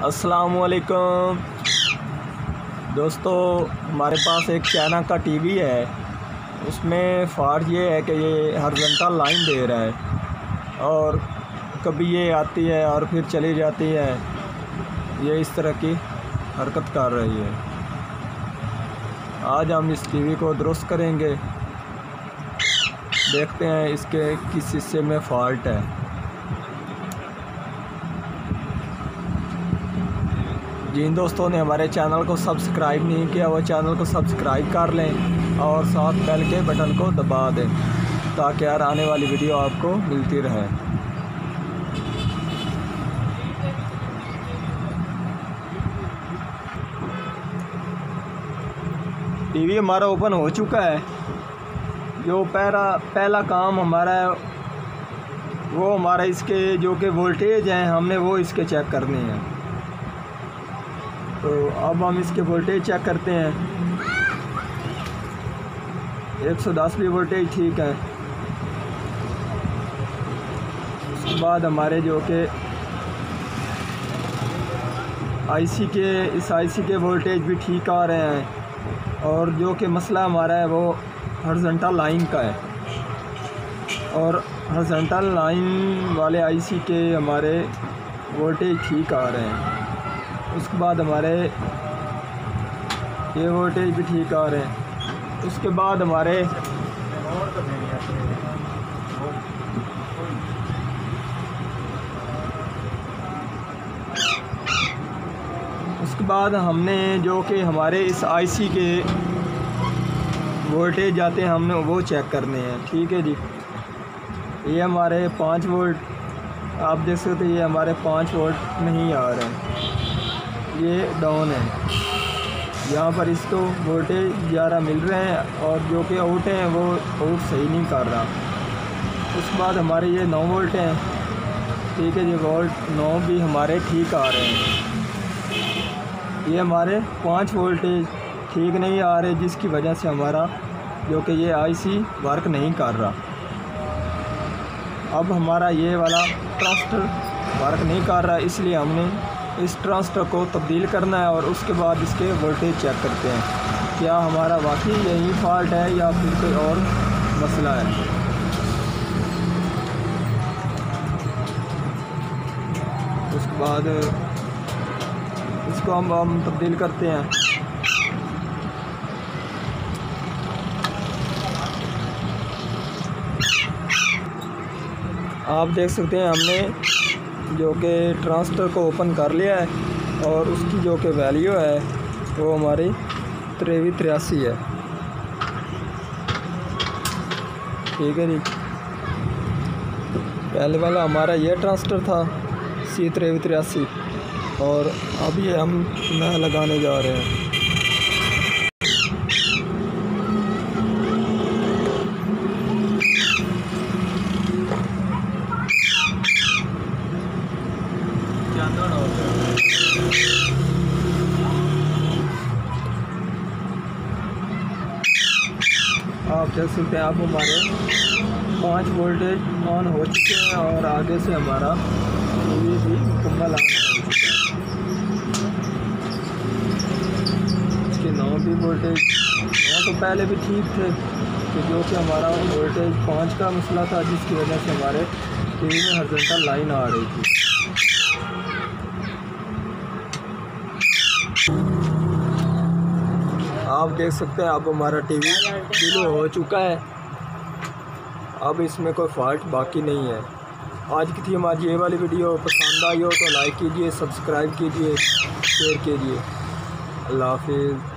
अस्सलामुअलैकुम दोस्तों, हमारे पास एक चाइना का टीवी है। उसमें फ़ॉल्ट ये है कि ये हॉरिज़ॉन्टल लाइन दे रहा है और कभी ये आती है और फिर चली जाती है। ये इस तरह की हरकत कर रही है। आज हम इस टीवी को दुरुस्त करेंगे। देखते हैं इसके किस हिस्से में फ़ॉल्ट है। जिन दोस्तों ने हमारे चैनल को सब्सक्राइब नहीं किया वो चैनल को सब्सक्राइब कर लें और साथ बेल के बटन को दबा दें ताकि यार आने वाली वीडियो आपको मिलती रहे। टीवी हमारा ओपन हो चुका है। जो पहला काम हमारा है वो हमारा इसके जो कि वोल्टेज हैं हमने वो इसके चेक करने हैं। तो अब हम इसके वोल्टेज चेक करते हैं। 110 भी वोल्टेज ठीक है। उसके बाद हमारे जो कि इस आईसी के वोल्टेज भी ठीक आ रहे हैं और जो कि मसला हमारा है वो हॉरिज़ॉन्टल लाइन का है और हॉरिज़ॉन्टल लाइन वाले आईसी के हमारे वोल्टेज ठीक आ रहे हैं। उसके बाद हमारे ये वोल्टेज भी ठीक आ रहे हैं। उसके बाद हमने जो कि हमारे इस आईसी के वोल्टेज जाते हैं हमने वो चेक करने हैं। ठीक है जी। ये हमारे 5 वोल्ट आप देख सकते हैं। ये हमारे 5 वोल्ट नहीं आ रहे हैं, ये डाउन है। यहाँ पर इसको वोल्टेज 11 मिल रहे हैं और जो कि आउट हैं वो आउट सही नहीं कर रहा। उसके बाद हमारे ये 9 वोल्ट हैं। ठीक है जी। वोल्ट 9 भी हमारे ठीक आ रहे हैं। ये हमारे 5 वोल्टेज ठीक नहीं आ रहे जिसकी वजह से हमारा जो कि ये आईसी वर्क नहीं कर रहा। अब हमारा ये वाला ट्रांजिस्टर वर्क नहीं कर रहा, इसलिए हमने इस ट्रांजिस्टर को तब्दील करना है और उसके बाद इसके वोल्टेज चेक करते हैं क्या हमारा वाकई यही फॉल्ट है या फिर कोई और मसला है। उसके बाद इसको हम तब्दील करते हैं। आप देख सकते हैं हमने जो कि ट्रांजिस्टर को ओपन कर लिया है और उसकी जो कि वैल्यू है वो हमारी 8383 है। ठीक है जी। पहले वाला हमारा ये ट्रांजिस्टर था C8383 और अभी हम नया लगाने जा रहे हैं। आप देख सकते हैं आप हमारे 5 वोल्टेज ऑन हो चुके हैं और आगे से हमारा टीवी भी मुकम्मल ऑन हो चुका है। इसके 9 भी वोल्टेज 9 तो पहले भी ठीक थे कि जो कि हमारा वोल्टेज 5 का मसला था जिसकी वजह से हमारे टीवी में हॉरिज़ॉन्टल लाइन आ रही थी। आप देख सकते हैं अब हमारा टीवी डिलो हो चुका है। अब इसमें कोई फॉल्ट बाकी नहीं है। आज की थी हमारी ये वाली वीडियो। पसंद आई हो तो लाइक कीजिए, सब्सक्राइब कीजिए, शेयर कीजिए। अल्लाह हाफिज़।